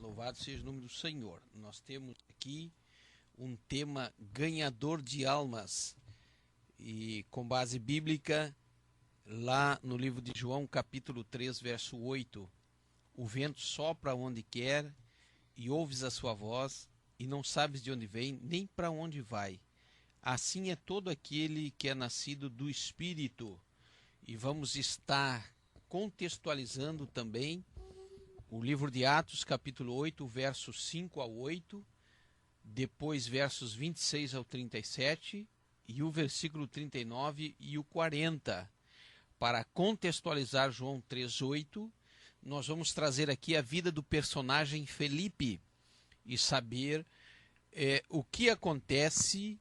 Louvado seja o nome do Senhor. Nós temos aqui um tema ganhador de almas. E com base bíblica, lá no livro de João, capítulo 3, verso 8. O vento sopra onde quer e ouves a sua voz e não sabes de onde vem nem para onde vai. Assim é todo aquele que é nascido do Espírito. E vamos estar contextualizando também o livro de Atos, capítulo 8, versos 5 ao 8, depois versos 26 ao 37 e o versículo 39 e o 40. Para contextualizar João 3:8, nós vamos trazer aqui a vida do personagem Felipe e saber o que acontece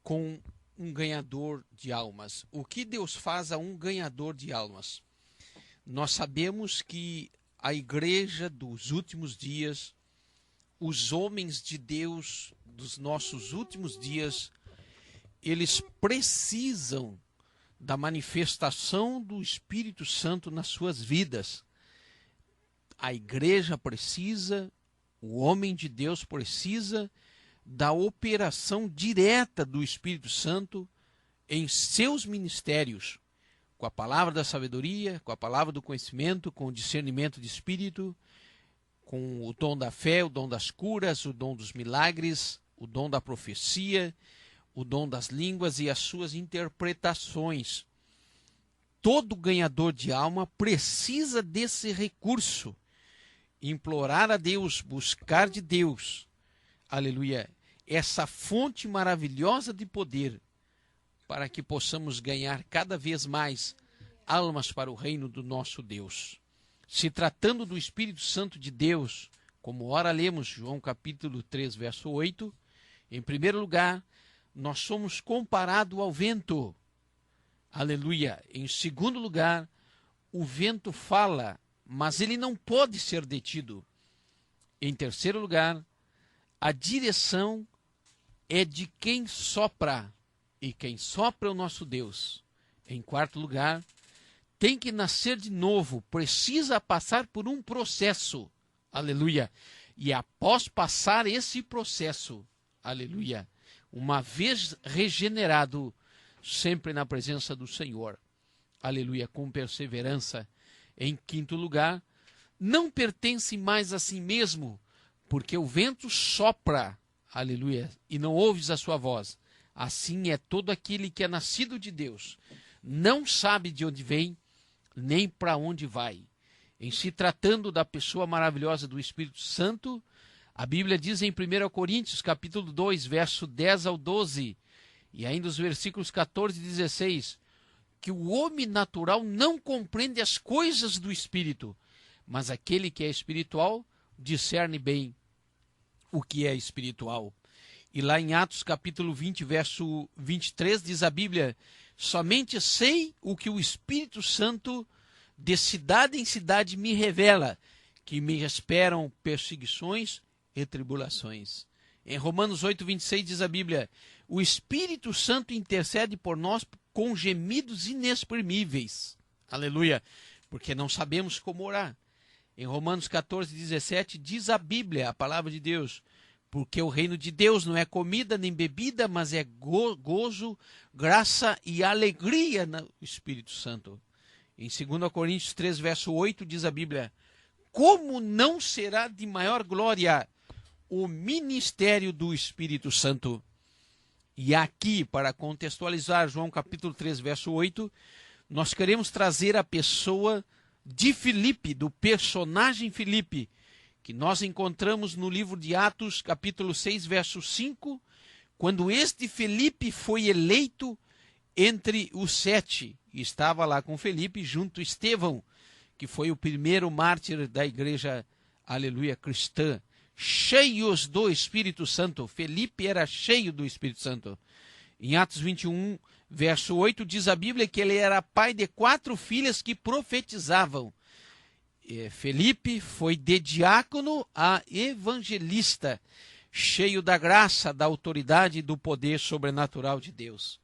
com um ganhador de almas. O que Deus faz a um ganhador de almas? Nós sabemos que a igreja dos últimos dias, os homens de Deus dos nossos últimos dias, eles precisam da manifestação do Espírito Santo nas suas vidas. A igreja precisa, o homem de Deus precisa da operação direta do Espírito Santo em seus ministérios, com a palavra da sabedoria, com a palavra do conhecimento, com o discernimento de espírito, com o dom da fé, o dom das curas, o dom dos milagres, o dom da profecia, o dom das línguas e as suas interpretações. Todo ganhador de alma precisa desse recurso. Implorar a Deus, buscar de Deus, aleluia, essa fonte maravilhosa de poder, para que possamos ganhar cada vez mais almas para o reino do nosso Deus. Se tratando do Espírito Santo de Deus, como ora lemos João capítulo 3, verso 8, em primeiro lugar, nós somos comparados ao vento. Aleluia. Em segundo lugar, o vento fala, mas ele não pode ser detido. Em terceiro lugar, a direção é de quem sopra. E quem sopra é o nosso Deus. Em quarto lugar, tem que nascer de novo, precisa passar por um processo, aleluia. E após passar esse processo, aleluia, uma vez regenerado, sempre na presença do Senhor, aleluia, com perseverança. Em quinto lugar, não pertence mais a si mesmo, porque o vento sopra, aleluia, e não ouves a sua voz. Assim é todo aquele que é nascido de Deus, não sabe de onde vem, nem para onde vai. Em se tratando da pessoa maravilhosa do Espírito Santo, a Bíblia diz em 1 Coríntios, capítulo 2, verso 10 ao 12, e ainda os versículos 14 e 16, que o homem natural não compreende as coisas do Espírito, mas aquele que é espiritual discerne bem o que é espiritual. E lá em Atos capítulo 20, verso 23, diz a Bíblia: somente sei o que o Espírito Santo de cidade em cidade me revela, que me esperam perseguições e tribulações. Em Romanos 8, 26 diz a Bíblia: o Espírito Santo intercede por nós com gemidos inexprimíveis. Aleluia! Porque não sabemos como orar. Em Romanos 14, 17 diz a Bíblia, a palavra de Deus: porque o reino de Deus não é comida nem bebida, mas é gozo, graça e alegria no Espírito Santo. Em 2 Coríntios 3, verso 8, diz a Bíblia: como não será de maior glória o ministério do Espírito Santo? E aqui, para contextualizar João capítulo 3, verso 8, nós queremos trazer a pessoa de Felipe, do personagem Felipe, que nós encontramos no livro de Atos, capítulo 6, verso 5, quando este Felipe foi eleito entre os 7. E estava lá com Felipe, junto a Estevão, que foi o primeiro mártir da igreja, aleluia, cristã, cheios do Espírito Santo. Felipe era cheio do Espírito Santo. Em Atos 21, verso 8, diz a Bíblia que ele era pai de 4 filhas que profetizavam. Felipe foi de diácono a evangelista, cheio da graça, da autoridade e do poder sobrenatural de Deus.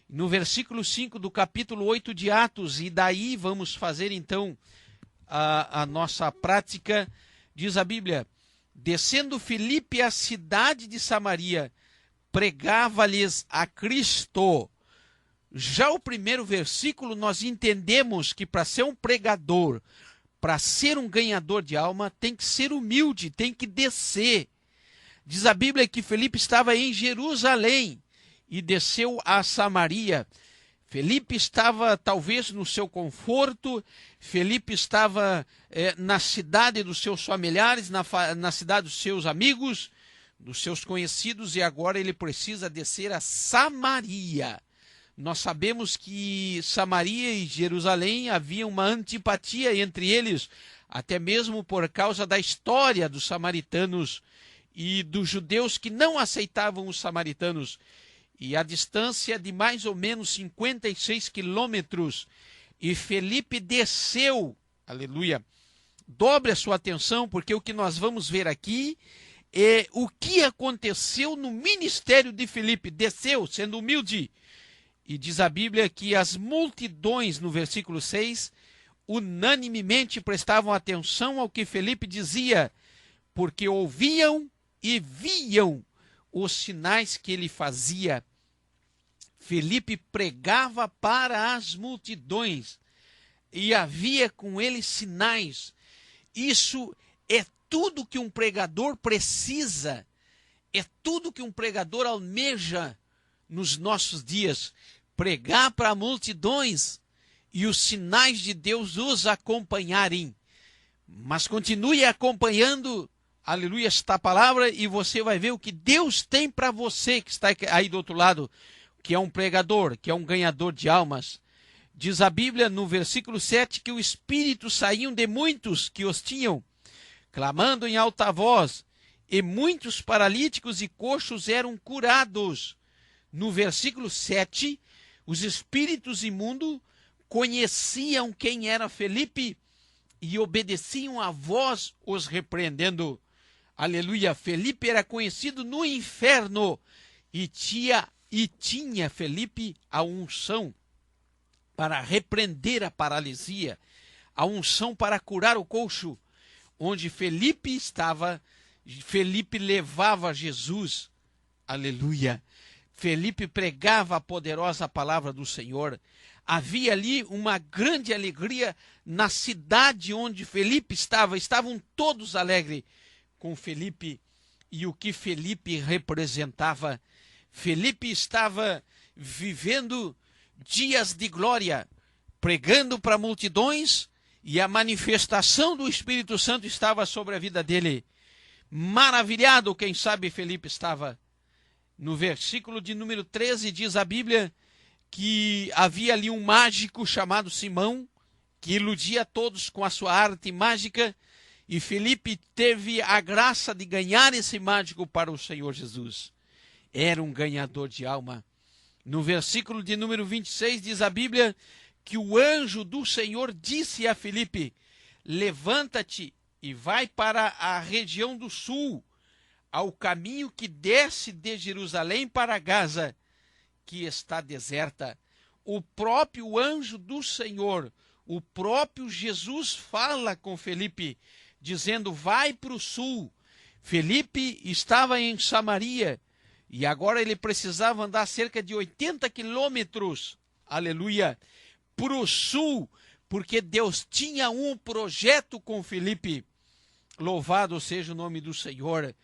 No versículo 5 do capítulo 8 de Atos, e daí vamos fazer então a nossa prática diz a Bíblia, descendo Filipe à cidade de Samaria, pregava-lhes a Cristo. Já o primeiro versículo, nós entendemos que para ser um pregador, para ser um ganhador de alma, tem que ser humilde, tem que descer. Diz a Bíblia que Filipe estava em Jerusalém e desceu a Samaria. Filipe estava talvez no seu conforto, Filipe estava na cidade dos seus familiares, na cidade dos seus amigos, dos seus conhecidos, e agora ele precisa descer a Samaria. Nós sabemos que Samaria e Jerusalém havia uma antipatia entre eles, até mesmo por causa da história dos samaritanos e dos judeus que não aceitavam os samaritanos. E a distância de mais ou menos 56 quilômetros. E Filipe desceu, aleluia. Dobre a sua atenção, porque o que nós vamos ver aqui é o que aconteceu no ministério de Filipe. Desceu, sendo humilde. E diz a Bíblia que as multidões, no versículo 6, unanimemente prestavam atenção ao que Filipe dizia, porque ouviam e viam os sinais que ele fazia. Filipe pregava para as multidões e havia com ele sinais. Isso é tudo que um pregador precisa, é tudo que um pregador almeja nos nossos dias. Pregar para multidões e os sinais de Deus os acompanharem. Mas continue acompanhando, aleluia, esta palavra, e você vai ver o que Deus tem para você que está aí do outro lado, que é um pregador, que é um ganhador de almas. Diz a Bíblia no versículo 7 que o Espírito saíam de muitos que os tinham, clamando em alta voz, e muitos paralíticos e coxos eram curados. No versículo 7, os espíritos imundos conheciam quem era Filipe e obedeciam a voz, os repreendendo. Aleluia, Filipe era conhecido no inferno e tinha Filipe a unção para repreender a paralisia, a unção para curar o coxo. Onde Filipe estava, Filipe levava Jesus. Aleluia. Filipe pregava a poderosa palavra do Senhor. Havia ali uma grande alegria na cidade onde Filipe estava. Estavam todos alegres com Filipe e o que Filipe representava. Filipe estava vivendo dias de glória, pregando para multidões, e a manifestação do Espírito Santo estava sobre a vida dele. Maravilhado, quem sabe, Filipe estava. No versículo de número 13 diz a Bíblia que havia ali um mágico chamado Simão, que iludia todos com a sua arte mágica, e Filipe teve a graça de ganhar esse mágico para o Senhor Jesus. Era um ganhador de alma. No versículo de número 26 diz a Bíblia que o anjo do Senhor disse a Filipe: levanta-te e vai para a região do sul, ao caminho que desce de Jerusalém para Gaza, que está deserta. O próprio anjo do Senhor, o próprio Jesus fala com Filipe, dizendo: vai para o sul. Filipe estava em Samaria e agora ele precisava andar cerca de 80 quilômetros, aleluia, para o sul, porque Deus tinha um projeto com Filipe. Louvado seja o nome do Senhor.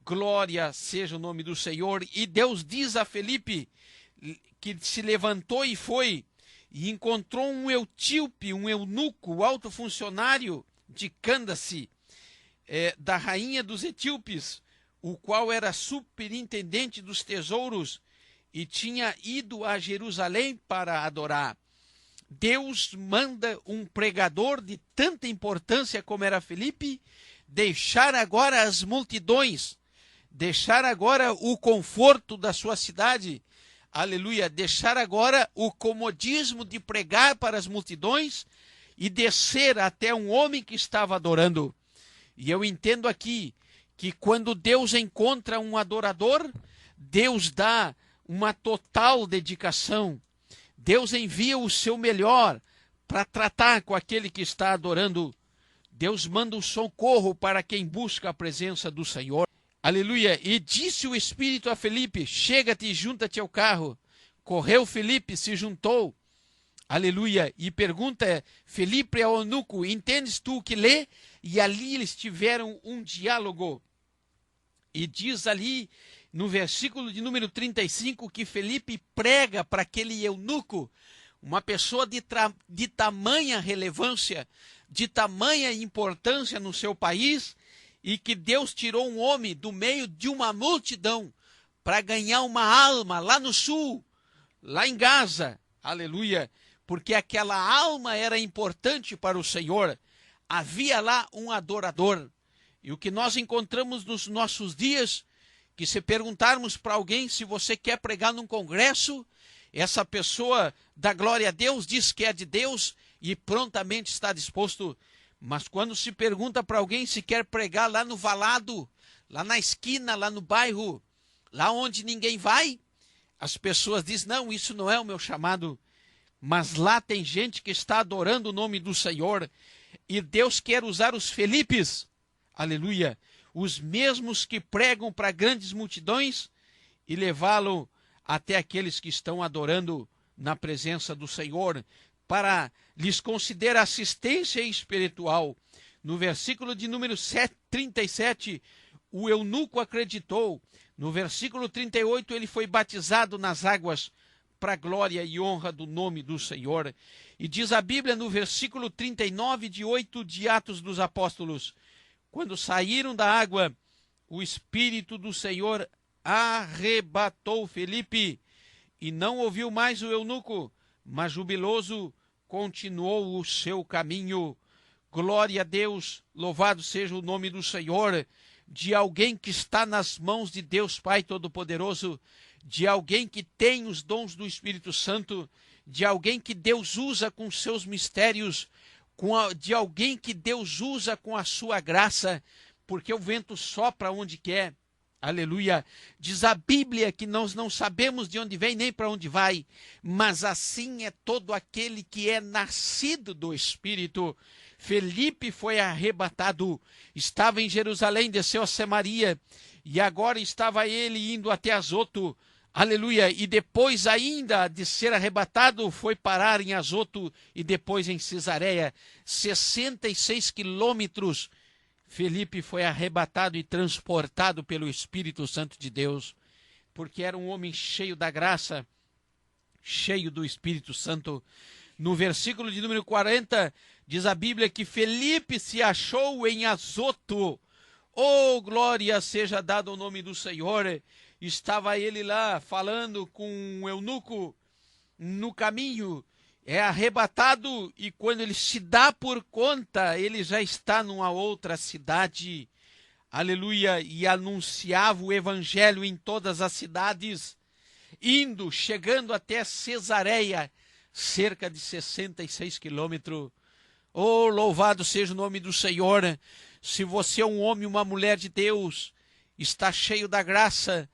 Glória seja o nome do Senhor. E Deus diz a Filipe que se levantou e foi, e encontrou um etíope, um eunuco, alto funcionário de Cândace, da rainha dos etíopes, o qual era superintendente dos tesouros e tinha ido a Jerusalém para adorar. Deus manda um pregador de tanta importância como era Filipe deixar agora as multidões, deixar agora o conforto da sua cidade, aleluia, deixar agora o comodismo de pregar para as multidões e descer até um homem que estava adorando. E eu entendo aqui que quando Deus encontra um adorador, Deus dá uma total dedicação. Deus envia o seu melhor para tratar com aquele que está adorando. Deus manda um socorro para quem busca a presença do Senhor. Aleluia. E disse o Espírito a Felipe: chega-te e junta-te ao carro. Correu Felipe, se juntou. Aleluia. E pergunta Felipe ao eunuco: entendes tu o que lê? E ali eles tiveram um diálogo. E diz ali no versículo de número 35 que Felipe prega para aquele eunuco, uma pessoa de tamanha relevância, de tamanha importância no seu país, e que Deus tirou um homem do meio de uma multidão para ganhar uma alma lá no sul, lá em Gaza. Aleluia. Porque aquela alma era importante para o Senhor. Havia lá um adorador. E o que nós encontramos nos nossos dias, que se perguntarmos para alguém se você quer pregar num congresso, essa pessoa dá glória a Deus, diz que é de Deus e prontamente está disposto. Mas quando se pergunta para alguém se quer pregar lá no valado, lá na esquina, lá no bairro, lá onde ninguém vai, as pessoas dizem: não, isso não é o meu chamado. Mas lá tem gente que está adorando o nome do Senhor, e Deus quer usar os Felipes, aleluia, os mesmos que pregam para grandes multidões, e levá-lo até aqueles que estão adorando na presença do Senhor, para lhes conceder assistência espiritual. No versículo de número 37, o eunuco acreditou. No versículo 38, ele foi batizado nas águas para a glória e honra do nome do Senhor. E diz a Bíblia no versículo 39 de 8 de Atos dos Apóstolos: quando saíram da água, o Espírito do Senhor arrebatou Felipe, e não ouviu mais o eunuco, mas jubiloso continuou o seu caminho. Glória a Deus, louvado seja o nome do Senhor, de alguém que está nas mãos de Deus Pai Todo-Poderoso, de alguém que tem os dons do Espírito Santo, de alguém que Deus usa com seus mistérios, de alguém que Deus usa com a sua graça, porque o vento sopra onde quer. Aleluia. Diz a Bíblia que nós não sabemos de onde vem nem para onde vai, mas assim é todo aquele que é nascido do Espírito. Felipe foi arrebatado, estava em Jerusalém, desceu a Samaria, e agora estava ele indo até Azoto. Aleluia. E depois ainda de ser arrebatado, foi parar em Azoto e depois em Cesareia. 66 quilômetros. Felipe foi arrebatado e transportado pelo Espírito Santo de Deus, porque era um homem cheio da graça, cheio do Espírito Santo. No versículo de número 40, diz a Bíblia que Felipe se achou em Azoto. Oh, glória seja dada ao nome do Senhor. Estava ele lá falando com um eunuco no caminho, é arrebatado, e quando ele se dá por conta, ele já está numa outra cidade, aleluia, e anunciava o evangelho em todas as cidades, chegando até Cesareia, cerca de 66 quilômetros. Oh, louvado seja o nome do Senhor. Se você é um homem, uma mulher de Deus, está cheio da graça,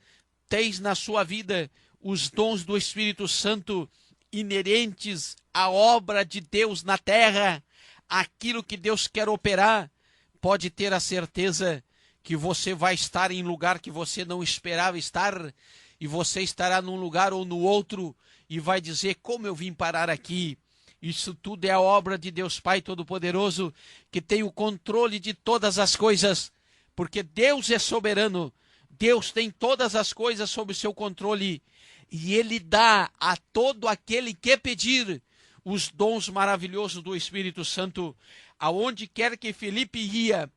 tens na sua vida os dons do Espírito Santo inerentes à obra de Deus na terra, aquilo que Deus quer operar, pode ter a certeza que você vai estar em lugar que você não esperava estar, e você estará num lugar ou no outro, e vai dizer: como eu vim parar aqui? Isso tudo é a obra de Deus Pai Todo-Poderoso, que tem o controle de todas as coisas, porque Deus é soberano, Deus tem todas as coisas sob o seu controle, e Ele dá a todo aquele que pedir os dons maravilhosos do Espírito Santo. Aonde quer que Felipe ia,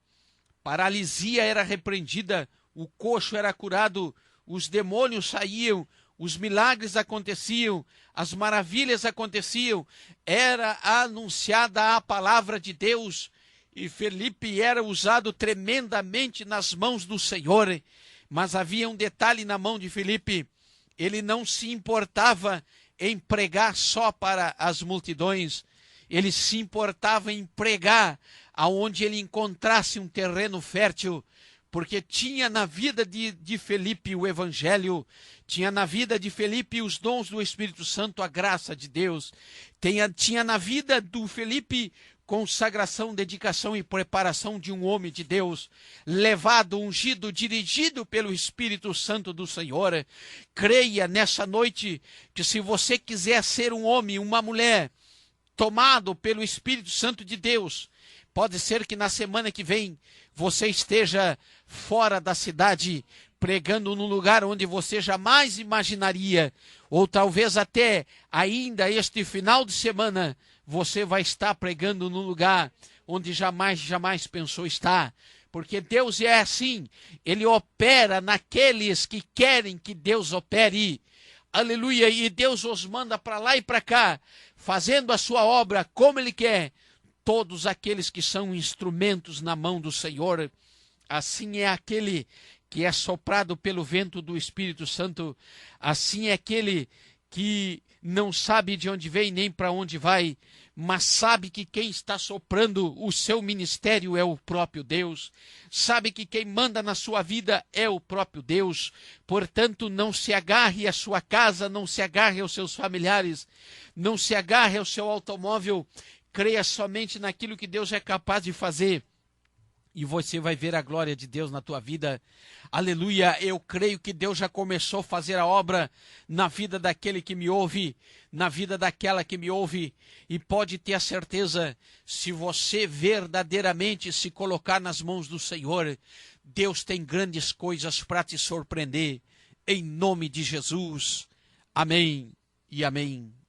paralisia era repreendida, o coxo era curado, os demônios saíam, os milagres aconteciam, as maravilhas aconteciam, era anunciada a palavra de Deus, e Felipe era usado tremendamente nas mãos do Senhor. Mas havia um detalhe na mão de Felipe: ele não se importava em pregar só para as multidões, ele se importava em pregar aonde ele encontrasse um terreno fértil, porque tinha na vida de Felipe o Evangelho, tinha na vida de Felipe os dons do Espírito Santo, a graça de Deus, tinha na vida do Felipe consagração, dedicação e preparação de um homem de Deus, levado, ungido, dirigido pelo Espírito Santo do Senhor. Creia nessa noite que se você quiser ser um homem, uma mulher, tomado pelo Espírito Santo de Deus, pode ser que na semana que vem você esteja fora da cidade, pregando num lugar onde você jamais imaginaria, ou talvez até ainda este final de semana, você vai estar pregando num lugar onde jamais pensou estar. Porque Deus é assim, Ele opera naqueles que querem que Deus opere. Aleluia, e Deus os manda para lá e para cá, fazendo a sua obra como Ele quer. Todos aqueles que são instrumentos na mão do Senhor, assim é aquele que é soprado pelo vento do Espírito Santo, assim é aquele que não sabe de onde vem nem para onde vai, mas sabe que quem está soprando o seu ministério é o próprio Deus, sabe que quem manda na sua vida é o próprio Deus. Portanto, não se agarre à sua casa, não se agarre aos seus familiares, não se agarre ao seu automóvel, creia somente naquilo que Deus é capaz de fazer. E você vai ver a glória de Deus na tua vida. Aleluia, eu creio que Deus já começou a fazer a obra na vida daquele que me ouve, na vida daquela que me ouve. E pode ter a certeza, se você verdadeiramente se colocar nas mãos do Senhor, Deus tem grandes coisas para te surpreender. Em nome de Jesus. Amém e amém.